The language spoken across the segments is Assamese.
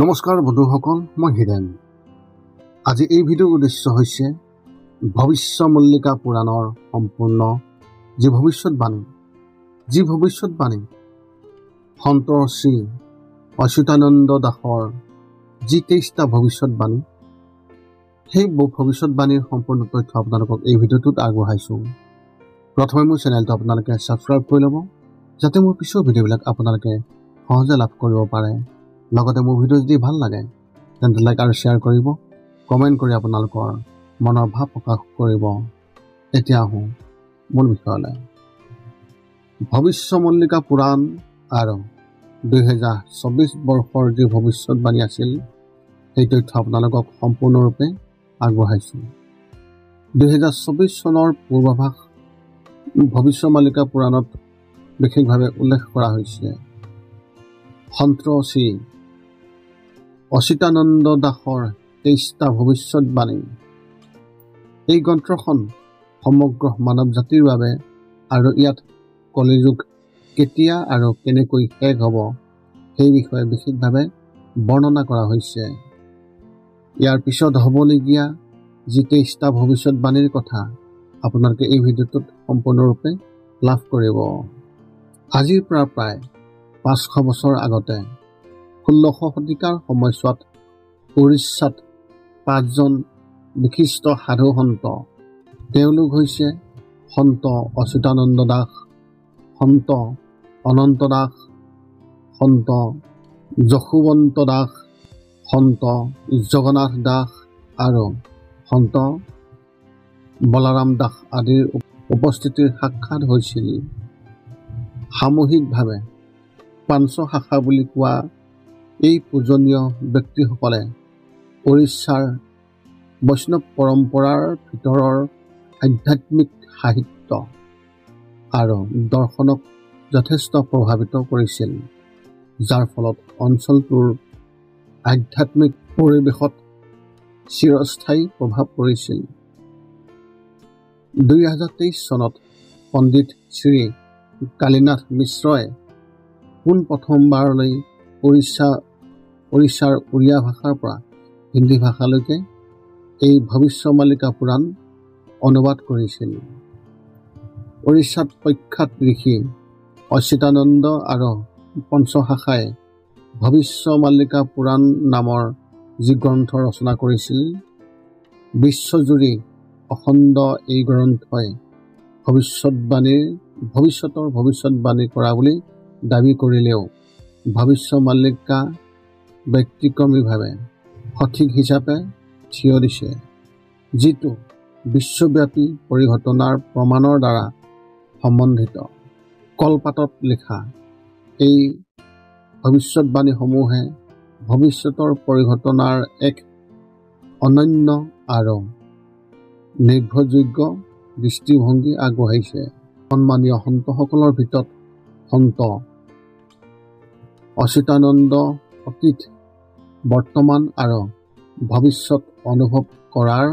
নমস্কাৰ বন্ধুসকল, মই হিৰেন। আজি এই ভিডিঅ'ৰ উদ্দেশ্য হৈছে ভৱিষ্যমল্লিকা পুৰাণৰ সম্পূৰ্ণ যি ভৱিষ্যতবাণী সন্ত শ্ৰী অচ্যুতানন্দ দাসৰ যি 23টা ভৱিষ্যতবাণী, সেই ভৱিষ্যতবাণীৰ সম্পূৰ্ণ তথ্য আপোনালোকক এই ভিডিঅ'টোত আগবঢ়াইছোঁ। প্ৰথমে মোৰ চেনেলটো আপোনালোকে ছাবস্ক্ৰাইব কৰি ল'ব, যাতে মোৰ পিছৰ ভিডিঅ'বিলাক আপোনালোকে সহজে লাভ কৰিব পাৰে। লগতে মোৰ ভিডিঅ' যদি ভাল লাগে তেন্তে লাইক আৰু শ্বেয়াৰ কৰিব, কমেণ্ট কৰি আপোনালোকৰ মনৰ ভাৱ প্ৰকাশ কৰিব। এতিয়া আহোঁ মূল বিষয়লৈ। ভৱিষ্যমল্লিকা পুৰাণ আৰু 2024 বৰ্ষৰ যি ভৱিষ্যতবাণী আছিল, সেই তথ্য আপোনালোকক সম্পূৰ্ণৰূপে আগবঢ়াইছোঁ। 2024 চনৰ পূৰ্বাভাস ভৱিষ্যমল্লিকা পুৰাণত বিশেষভাৱে উল্লেখ কৰা হৈছে। সন্ত শ্ৰী অচ্যুতানন্দ দাসৰ 23টা ভৱিষ্যতবাণী। এই গ্ৰন্থখন সমগ্ৰ মানৱ জাতিৰ বাবে আৰু ইয়াত কলিযুগ কেতিয়া আৰু কেনেকৈ শেষ হ'ব সেই বিষয়ে বিশেষভাৱে বৰ্ণনা কৰা হৈছে। ইয়াৰ পিছত হ'বলগীয়া যি 23টা ভৱিষ্যতবাণীৰ কথা আপোনালোকে এই ভিডিঅ'টোত সম্পূৰ্ণৰূপে লাভ কৰিব। আজিৰ পৰা প্ৰায় 500 বছৰ আগতে 16শ শতিকাৰ সময়ছোৱাত উৰিষ্যাত 5জন বিশিষ্ট সাধু সন্ত, তেওঁলোক হৈছে সন্ত অচ্যুতানন্দ দাস, সন্ত অনন্ত দাস, সন্ত যশোৱন্ত দাস, সন্ত জগন্নাথ দাস আৰু সন্ত বলৰাম দাস আদিৰ উপস্থিতিৰ সাক্ষাৎ হৈছিল। সামূহিকভাৱে পাঞ্চশাখা বুলি কোৱা এই পূজনীয় ব্যক্তিসকলে উৰিষ্যাৰ বৈষ্ণৱ পৰম্পৰাৰ ভিতৰৰ আধ্যাত্মিক সাহিত্য আৰু দৰ্শনক যথেষ্ট প্ৰভাৱিত কৰিছিল, যাৰ ফলত অঞ্চলটোৰ আধ্যাত্মিক পৰিৱেশত চিৰস্থায়ী প্ৰভাৱ পৰিছিল। 2023 চনত পণ্ডিত শ্ৰী কালীনাথ মিশ্ৰই পোনপ্ৰথমবাৰলৈ উৰিষ্যাৰ উৰিয়া ভাষাৰ পৰা হিন্দী ভাষালৈকে এই ভৱিষ্যমল্লিকা পুৰাণ অনুবাদ কৰিছিল। উৰিষ্যাত প্ৰখ্যাত ঋষি অচ্যুতানন্দ আৰু পঞ্চশাখাই ভৱিষ্যমল্লিকা পুৰাণ নামৰ যি গ্ৰন্থ ৰচনা কৰিছিল, বিশ্বজুৰি অখণ্ড এই গ্ৰন্থই ভৱিষ্যতৰ ভৱিষ্যতবাণী কৰা বুলি দাবী কৰিলেও ভৱিষ্যমল্লিকা ব্যতিক্ৰমীভাৱে সঠিক হিচাপে থিয় দিছে, যিটো বিশ্বব্যাপী পৰিঘটনাৰ প্ৰমাণৰ দ্বাৰা সম্বন্ধিত। কলপাতত লিখা এই ভৱিষ্যতবাণীসমূহে ভৱিষ্যতৰ পৰিঘটনাৰ এক অনন্য আৰু নিৰ্ভৰযোগ্য দৃষ্টিভংগী আগবঢ়াইছে। সন্মানীয় সন্তসকলৰ ভিতৰত সন্ত অচ্যুতানন্দ অতীত, বৰ্তমান আৰু ভৱিষ্যত অনুভৱ কৰাৰ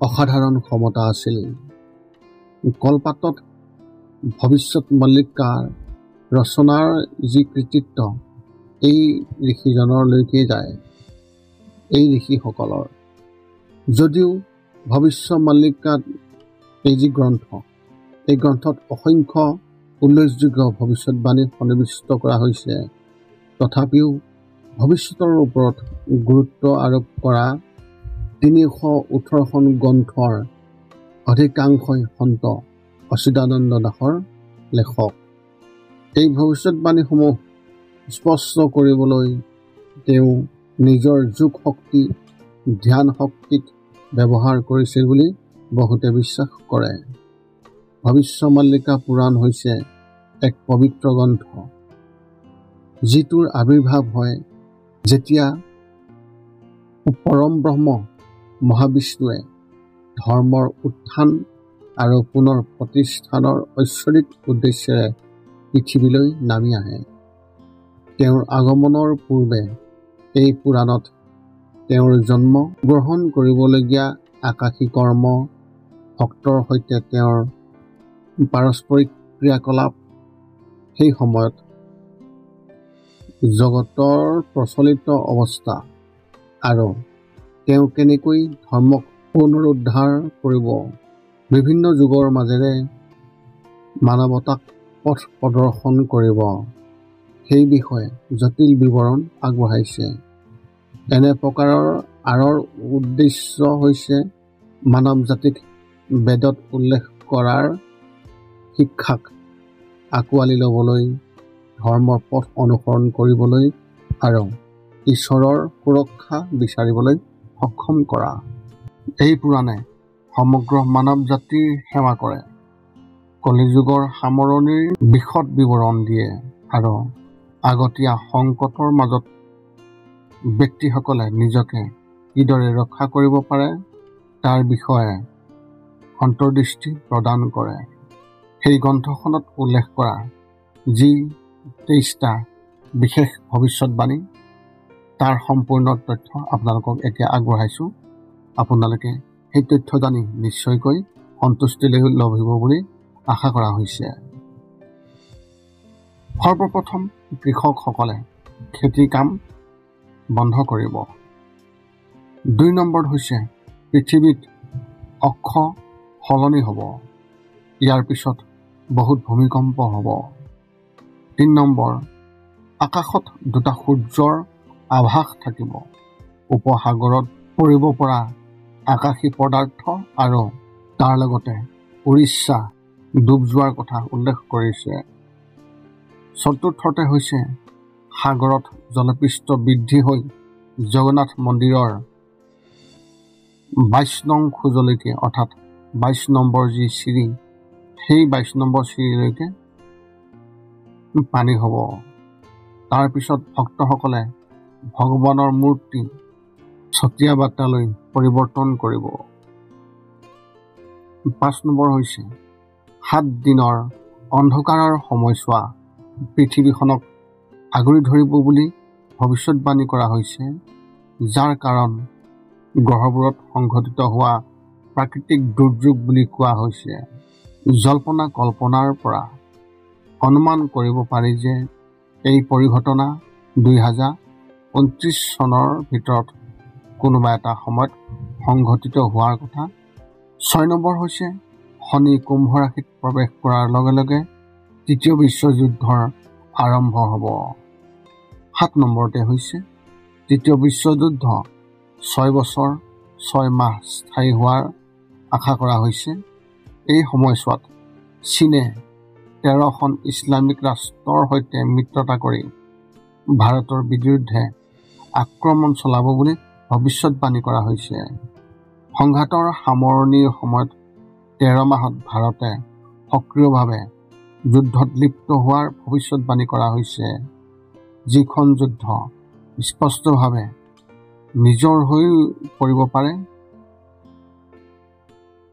অসাধাৰণ ক্ষমতা আছিল। কলপাতত ভৱিষ্যতমল্লিকাৰ ৰচনাৰ যি কৃতিত্ব এই ঋষিজনলৈকে যায়। এই ঋষিসকলৰ যদিও ভৱিষ্যমল্লিকাত এই যি গ্ৰন্থ, এই গ্ৰন্থত অসংখ্য উল্লেখযোগ্য ভৱিষ্যতবাণী সন্নিৱিষ্ট কৰা হৈছে, তথাপিও ভৱিষ্যতৰ ওপৰত গুৰুত্ব আৰোপ কৰা 318খন গ্ৰন্থৰ অধিকাংশই সন্ত অচ্যুতানন্দ দাসৰ লেখক। এই ভৱিষ্যতবাণীসমূহ স্পষ্ট কৰিবলৈ তেওঁ নিজৰ যোগ শক্তি, ধ্যান শক্তিক ব্যৱহাৰ কৰিছিল বুলি বহুতে বিশ্বাস কৰে। ভৱিষ্যমল্লিকা পুৰাণ হৈছে এক পবিত্ৰ গ্ৰন্থ, যিটোৰ আৱিৰ্ভাৱ হয় যেতিয়া পৰম ব্ৰহ্ম মহাবিষ্ণুৱে ধৰ্মৰ উত্থান আৰু পুনৰ প্ৰতিষ্ঠানৰ ঐশ্বৰিক উদ্দেশ্যেৰে পৃথিৱীলৈ নামি আহে। তেওঁৰ আগমনৰ পূৰ্বে এই পুৰাণত তেওঁৰ জন্ম, গ্ৰহণ কৰিবলগীয়া আকাশী কৰ্ম, ভক্তৰ সৈতে তেওঁৰ পাৰস্পৰিক ক্ৰিয়াকলাপ, সেই সময়ত জগতৰ প্ৰচলিত অৱস্থা আৰু তেওঁ কেনেকৈ ধৰ্মক পুনৰুদ্ধাৰ কৰিব, বিভিন্ন যুগৰ মাজেৰে মানৱতাক পথ প্ৰদৰ্শন কৰিব, সেই বিষয়ে জটিল বিৱৰণ আগবঢ়াইছে। এনে প্ৰকাৰৰ আঁৰৰ উদ্দেশ্য হৈছে মানৱ জাতিক বেদত উল্লেখ কৰাৰ শিক্ষাক আঁকোৱালি ল'বলৈ, ধৰ্মৰ পথ অনুসৰণ কৰিবলৈ আৰু ঈশ্বৰৰ সুৰক্ষা বিচাৰিবলৈ সক্ষম কৰা। এই পুৰাণে সমগ্ৰ মানৱ জাতিৰ সেৱা কৰে, কলিযুগৰ সামৰণিৰ বিশদ বিৱৰণ দিয়ে আৰু আগতীয়া সংকটৰ মাজত ব্যক্তিসকলে নিজকে কিদৰে ৰক্ষা কৰিব পাৰে তাৰ বিষয়ে অন্তৰ্দৃষ্টি প্ৰদান কৰে। সেই গ্ৰন্থখনত উল্লেখ কৰা যি 23টা বিশেষ ভৱিষ্যৎবাণী, তাৰ সম্পূৰ্ণ তথ্য আপোনালোকক এতিয়া আগবঢ়াইছোঁ। আপোনালোকে সেই তথ্য জানি নিশ্চয়কৈ সন্তুষ্টি লভিব বুলি আশা কৰা হৈছে। সৰ্বপ্ৰথম কৃষকসকলে খেতিৰ কাম বন্ধ কৰিব। 2 নম্বৰত হৈছে পৃথিৱীত অক্ষ সলনি হ'ব। ইয়াৰ পিছত বহুত ভূমিকম্প হ'ব। 3 নম্বৰ, আকাশত 2টা সূৰ্যৰ আভাস থাকিব। উপসাগৰত পৰিব পৰা আকাশী পদাৰ্থ আৰু তাৰ লগতে উৰিষ্যা ডুব যোৱাৰ কথা উল্লেখ কৰিছে। 4ৰ্থতে হৈছে সাগৰত জলপৃষ্ঠ বৃদ্ধি হৈ জগন্নাথ মন্দিৰৰ 22 নং খোজলৈকে, অৰ্থাৎ 22 নম্বৰ যি চিৰি, সেই 22 নম্বৰ চিৰিলৈকে পানী হ'ব। তাৰপিছত ভক্তসকলে ভগৱানৰ মূৰ্তি ছটিয়া বাটালৈ পৰিৱৰ্তন কৰিব। 5 নম্বৰ হৈছে 7 দিনৰ অন্ধকাৰৰ সময়ছোৱা পৃথিৱীখনক আগুৰি ধৰিব বুলি ভৱিষ্যৎবাণী কৰা হৈছে, যাৰ কাৰণ গ্ৰহবোৰত সংঘটিত হোৱা প্ৰাকৃতিক দুৰ্যোগ বুলি কোৱা হৈছে। জল্পনা কল্পনাৰ পৰা অনুমান কৰিব পাৰি যে এই পৰিঘটনা 2029 চনৰ ভিতৰত কোনোবা এটা সময়ত সংঘটিত হোৱাৰ কথা। 6 নম্বৰ হৈছে শনি কুম্ভ ৰাশিত প্ৰৱেশ কৰাৰ লগে লগে তৃতীয় বিশ্বযুদ্ধৰ আৰম্ভ হ'ব। 7 নম্বৰতে হৈছে তৃতীয় বিশ্বযুদ্ধ 6 বছৰ 6 মাহ স্থায়ী হোৱাৰ আশা কৰা হৈছে। এই সময়ছোৱাত চীনে 13খন ইছলামিক ৰাষ্ট্ৰৰ সৈতে মিত্ৰতা কৰি ভাৰতৰ বিৰুদ্ধে আক্ৰমণ চলাব বুলি ভৱিষ্যৎবাণী কৰা হৈছে। সংঘাতৰ সামৰণিৰ সময়ত 13 মাহত ভাৰতে সক্ৰিয়ভাৱে যুদ্ধত লিপ্ত হোৱাৰ ভৱিষ্যৎবাণী কৰা হৈছে, যিখন যুদ্ধ স্পষ্টভাৱে নিজৰ হৈ পৰিব পাৰে।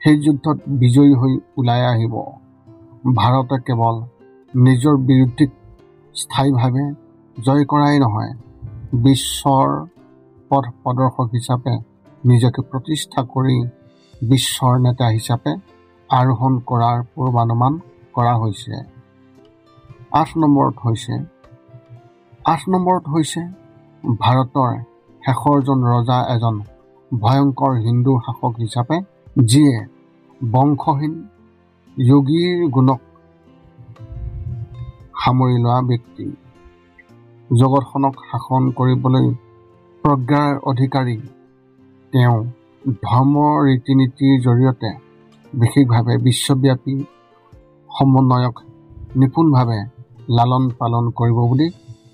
সেই যুদ্ধত বিজয়ী হৈ ওলাই আহিব। ভাৰতে কেৱল নিজৰ বিৰোধীক স্থায়ীভাৱে জয় কৰাই নহয়, বিশ্বৰ পথ প্ৰদৰ্শক হিচাপে নিজকে প্ৰতিষ্ঠা কৰি বিশ্বৰ নেতা হিচাপে আৰোহণ কৰাৰ পূৰ্বানুমান কৰা হৈছে। 8 নম্বৰত হৈছে ভাৰতৰ শেষৰজন ৰজা এজন ভয়ংকৰ হিন্দু শাসক হিচাপে, যিয়ে বংশহীন যোগীৰ গুণক সামৰি লোৱা ব্যক্তি। জগতখনক শাসন কৰিবলৈ প্ৰজ্ঞাৰ অধিকাৰী তেওঁ ধৰ্ম ৰীতি নীতিৰ জৰিয়তে বিশেষভাৱে বিশ্বব্যাপী সমন্বয়ক নিপুণভাৱে লালন পালন কৰিব বুলি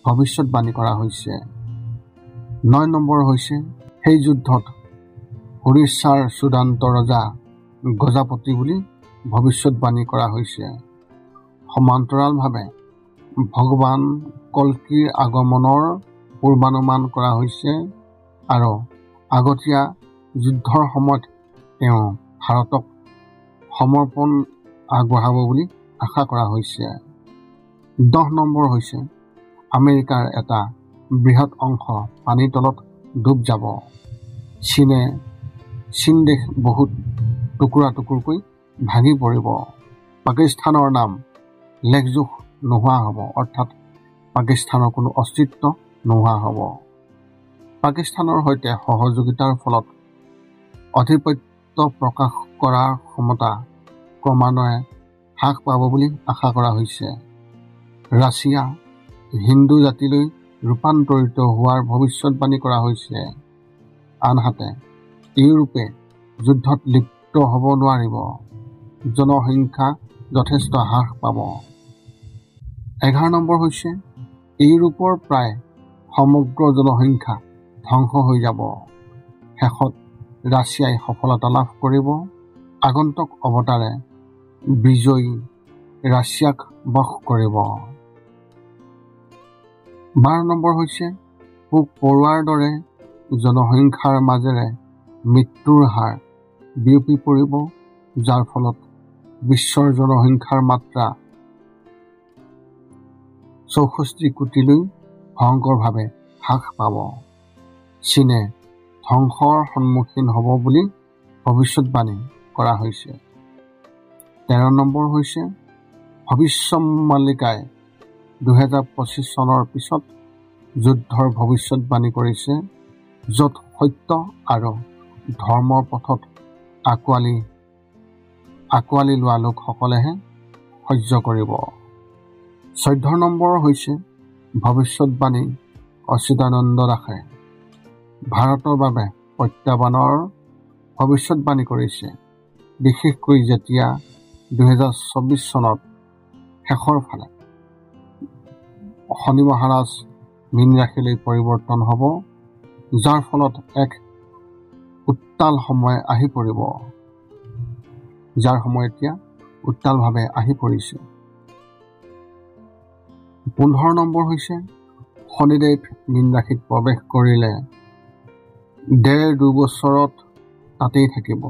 ভৱিষ্যৎবাণী কৰা হৈছে। 9 নম্বৰ হৈছে সেই যুদ্ধত উৰিষ্যাৰ চূড়ান্ত ৰজা গজাপতি বুলি ভৱিষ্যৎবাণী কৰা হৈছে। সমান্তৰালভাৱে ভগৱান কল্কিৰ আগমনৰ পূৰ্বানুমান কৰা হৈছে আৰু আগতীয়া যুদ্ধৰ সময়ত তেওঁ ভাৰতক সমৰ্পণ আগবঢ়াব বুলি আশা কৰা হৈছে। 10 নম্বৰ হৈছে আমেৰিকাৰ এটা বৃহৎ অংশ পানীৰ তলত ডুব যাব। চীন দেশ বহুত টুকুৰা টুকুৰকৈ ভাঙি পৰিব। পাকিস্তানৰ নাম লেখজোখ নোহোৱা হ'ব, অৰ্থাৎ পাকিস্তানৰ কোনো অস্তিত্ব নোহোৱা হ'ব। পাকিস্তানৰ সৈতে সহযোগিতাৰ ফলত আধিপত্য প্ৰকাশ কৰাৰ ক্ষমতা ক্ৰমান্বয়ে হ্ৰাস পাব বুলি আশা কৰা হৈছে। ৰাছিয়া হিন্দু জাতিলৈ ৰূপান্তৰিত হোৱাৰ ভৱিষ্যতবাণী কৰা হৈছে। আনহাতে ইউৰোপে যুদ্ধত লিপ্ত হ'ব নোৱাৰিব। জনসংখ্যা যথেষ্ট হ্ৰাস পাব। 11 নম্বৰ হৈছে ইউৰোপৰ প্ৰায় সমগ্ৰ জনসংখ্যা ধ্বংস হৈ যাব। শেষত ৰাছিয়াই সফলতা লাভ কৰিব। আগন্তুক অৱতাৰে বিজয়ী ৰাছিয়াক বশ কৰিব। 12 নম্বৰ হৈছে পোক পৰুৱাৰ দৰে জনসংখ্যাৰ মাজেৰে মৃত্যুৰ হাৰ বিয়পি পৰিব, যাৰ ফলত বিশ্বৰ জনসংখ্যাৰ মাত্ৰা 64 কোটিলৈ ভয়ংকৰভাৱে হ্ৰাস পাব। চীনে ধ্বংসৰ সন্মুখীন হ'ব বুলি ভৱিষ্যতবাণী কৰা হৈছে। 13 নম্বৰ হৈছে ভৱিষ্যৎমালিকাই 2025 চনৰ পিছত যুদ্ধৰ ভৱিষ্যতবাণী কৰিছে, য'ত সত্য আৰু ধৰ্মৰ পথত আঁকোৱালি লোৱা লোকসকলেহে সহ্য কৰিব। 14 নম্বৰ হৈছে ভৱিষ্যতবাণী অচ্যুতানন্দ দাসে ভাৰতৰ বাবে প্ৰত্যাহ্বানৰ ভৱিষ্যতবাণী কৰিছে, বিশেষকৈ যেতিয়া 2024 চনত শেষৰ ফালে শনি মহাৰাজ মীন ৰাশিলৈ পৰিৱৰ্তন হ'ব, যাৰ ফলত এক উত্তাল সময় আহি পৰিব, যাৰ সময় এতিয়া উত্তালভাৱে আহি পৰিছে। 15 নম্বৰ হৈছে শনিদেৱ মীন ৰাশিত প্ৰৱেশ কৰিলে 1.5-2 বছৰত তাতেই থাকিব।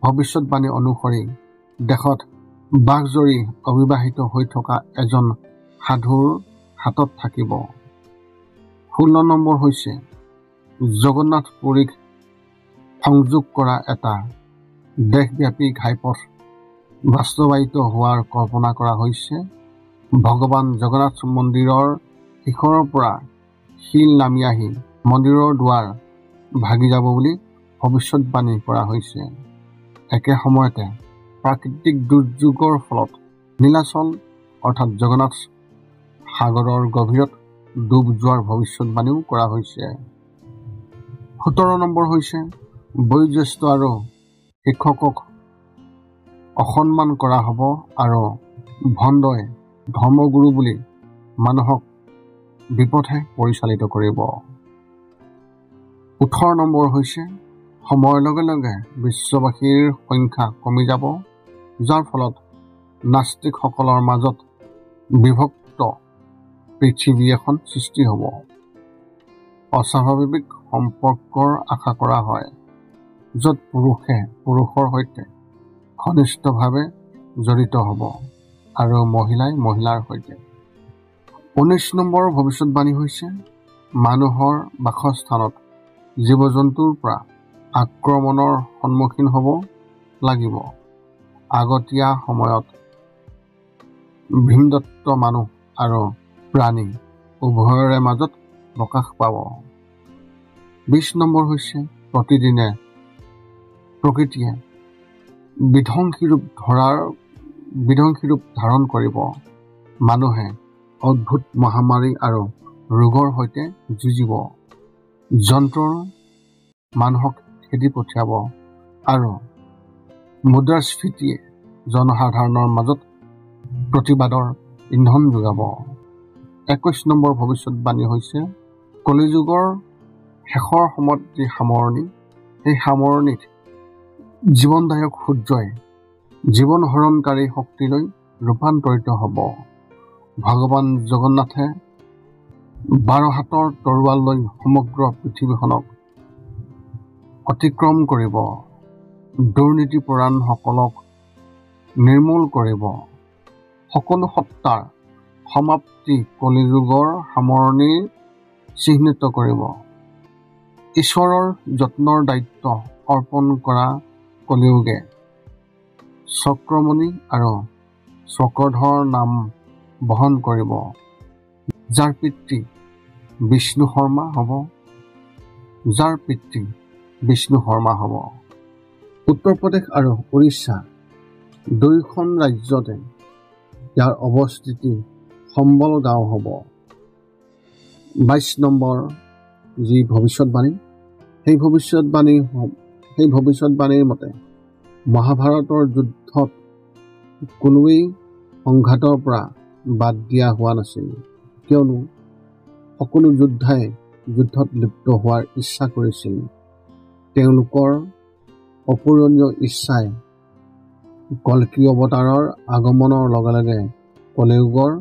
ভৱিষ্যতবাণী অনুসৰি দেশত বাঘজৰী অবিবাহিত হৈ থকা এজন সাধুৰ হাতত থাকিব। 16 নম্বৰ হৈছে জগন্নাথ পুৰীক সংযোগ কৰা এটা দেশব্যাপী ঘাইপথ বাস্তৱায়িত হোৱাৰ কল্পনা কৰা হৈছে। ভগৱান জগন্নাথ মন্দিৰৰ শিখৰৰ পৰা শিল নামি আহি মন্দিৰৰ দুৱাৰ ভাগি যাব বুলি ভৱিষ্যতবাণী কৰা হৈছে। একে সময়তে প্ৰাকৃতিক দুৰ্যোগৰ ফলত নীলাচল অৰ্থাৎ জগন্নাথ সাগৰৰ গভীৰত ডুব যোৱাৰ ভৱিষ্যতবাণীও কৰা হৈছে। 17 নম্বৰ হৈছে বয়োজ্যেষ্ঠ আৰু শিক্ষকক অসন্মান কৰা হ'ব আৰু ভণ্ডই ধৰ্মগুৰু বুলি মানুহক বিপথে পৰিচালিত কৰিব। 18 নম্বৰ হৈছে সময়ৰ লগে লগে বিশ্ববাসীৰ সংখ্যা কমি যাব, যাৰ ফলত নাস্তিকসকলৰ মাজত বিভক্ত পৃথিৱী এখন সৃষ্টি হ'ব। অস্বাভাৱিক সম্পৰ্কৰ আশা কৰা হয়, য'ত পুৰুষে পুৰুষৰ সৈতে ঘনিষ্ঠভাৱে জড়িত হ'ব আৰু মহিলাই মহিলাৰ সৈতে। 19 নম্বৰ ভৱিষ্যতবাণী হৈছে মানুহৰ বাসস্থানত জীৱ-জন্তুৰ পৰা আক্ৰমণৰ সন্মুখীন হ'ব লাগিব। আগতীয়া সময়ত ভিনদত্ত মানুহ আৰু প্ৰাণী উভয়ৰে মাজত প্ৰকাশ পাব। 20 নম্বৰ হৈছে প্ৰতিদিনে প্ৰকৃতিয়ে বিধ্বংসী ৰূপ ধাৰণ কৰিব। মানুহে অদ্ভুত মহামাৰী আৰু ৰোগৰ সৈতে যুঁজিব। যন্ত্ৰৰ মানুহক খেদি পঠিয়াব আৰু মুদ্ৰাস্ফীতিয়ে জনসাধাৰণৰ মাজত প্ৰতিবাদৰ ইন্ধন যোগাব। 21 নম্বৰ ভৱিষ্যতবাণী হৈছে কলিযুগৰ শেষৰ সময়ত যি সামৰণি, সেই সামৰণিত জীৱনদায়ক সূৰ্যই জীৱন হৰণকাৰী শক্তিলৈ ৰূপান্তৰিত হ'ব। ভগৱান জগন্নাথে 12 হাতৰ তৰোৱাল লৈ সমগ্ৰ পৃথিৱীখনক অতিক্ৰম কৰিব। দুৰ্নীতিপৰায়ণসকলক নিৰ্মূল কৰিব। সকলো সত্তাৰ সমাপ্তি কলিযুগৰ সামৰণি চিহ্নিত কৰিব। ঈশ্বৰৰ যত্নৰ দায়িত্ব অৰ্পণ কৰা কলিযুগে চক্ৰমণি আৰু চক্ৰধৰ নাম বহন কৰিব। যাৰ পিতৃ বিষ্ণু শৰ্মা হ'ব। উত্তৰ প্ৰদেশ আৰু উৰিষ্যা দুয়োখন ৰাজ্যতে ইয়াৰ অৱস্থিতি সম্বল গাঁও হ'ব। 22 নম্বৰ যি ভৱিষ্যতবাণী, সেই ভৱিষ্যতবাণীৰ মতে মহাভাৰতৰ যুদ্ধত কোনোৱেই সংঘাতৰ পৰা বাদ দিয়া হোৱা নাছিল, কিয়নো সকলো যোদ্ধাই যুদ্ধত লিপ্ত হোৱাৰ ইচ্ছা কৰিছিল। তেওঁলোকৰ অপূৰণীয় ইচ্ছাই কল্কি অৱতাৰৰ আগমনৰ লগে লগে কলিযুগৰ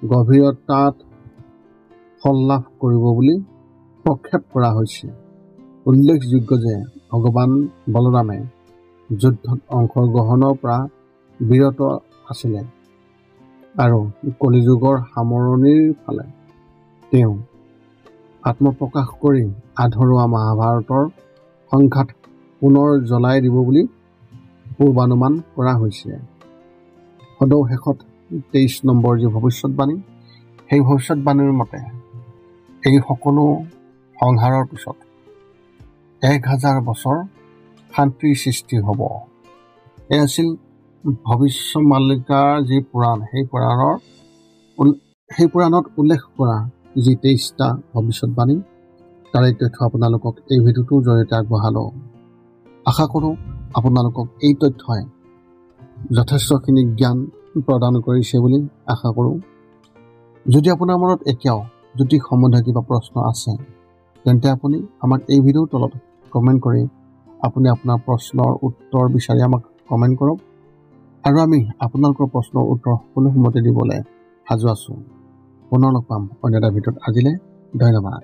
গভীৰতাত ফল লাভ কৰিব বুলি প্ৰক্ষেপ কৰা হৈছে। উল্লেখযোগ্য যে ভগৱান বলৰামে যুদ্ধত অংশগ্ৰহণৰ পৰা বিৰত আছিলে আৰু কলিযুগৰ সামৰণিৰ ফালে তেওঁ আত্মপ্ৰকাশ কৰি আধৰুৱা মহাভাৰতৰ সংঘাত পুনৰ জ্বলাই দিব বুলি পূৰ্বানুমান কৰা হৈছে। সদৌ শেষত 23 নম্বৰ যি ভৱিষ্যতবাণী, সেই ভৱিষ্যতবাণীৰ মতে এই সকলো সংহাৰৰ পিছত 1000 বছৰ শান্তিৰ সৃষ্টি হ'ব। এই আছিল ভৱিষ্যমালিকাৰ যি পুৰাণ, সেই পুৰাণত উল্লেখ কৰা যি 23টা ভৱিষ্যতবাণী, তাৰে তথ্য আপোনালোকক এই ভিডিঅ'টোৰ জৰিয়তে আগবঢ়ালোঁ। আশা কৰোঁ আপোনালোকক এই তথ্যই যথেষ্টখিনি জ্ঞান প্ৰদান কৰিছে বুলি আশা কৰোঁ। যদি আপোনাৰ মনত এতিয়াও জ্যোতিষ সম্বন্ধীয় কিবা প্ৰশ্ন আছে, তেন্তে আপুনি আমাক এই ভিডিঅ'ৰ তলত কমেণ্ট কৰি আপুনি আপোনাৰ প্ৰশ্নৰ উত্তৰ বিচাৰি আমাক কমেণ্ট কৰক, আৰু আমি আপোনালোকৰ প্ৰশ্নৰ উত্তৰ সকলো সময়তে দিবলৈ সাজু আছোঁ। পুনৰ লগ পাম অন্য এটা ভিডিঅ'ত। আজিলৈ ধন্যবাদ।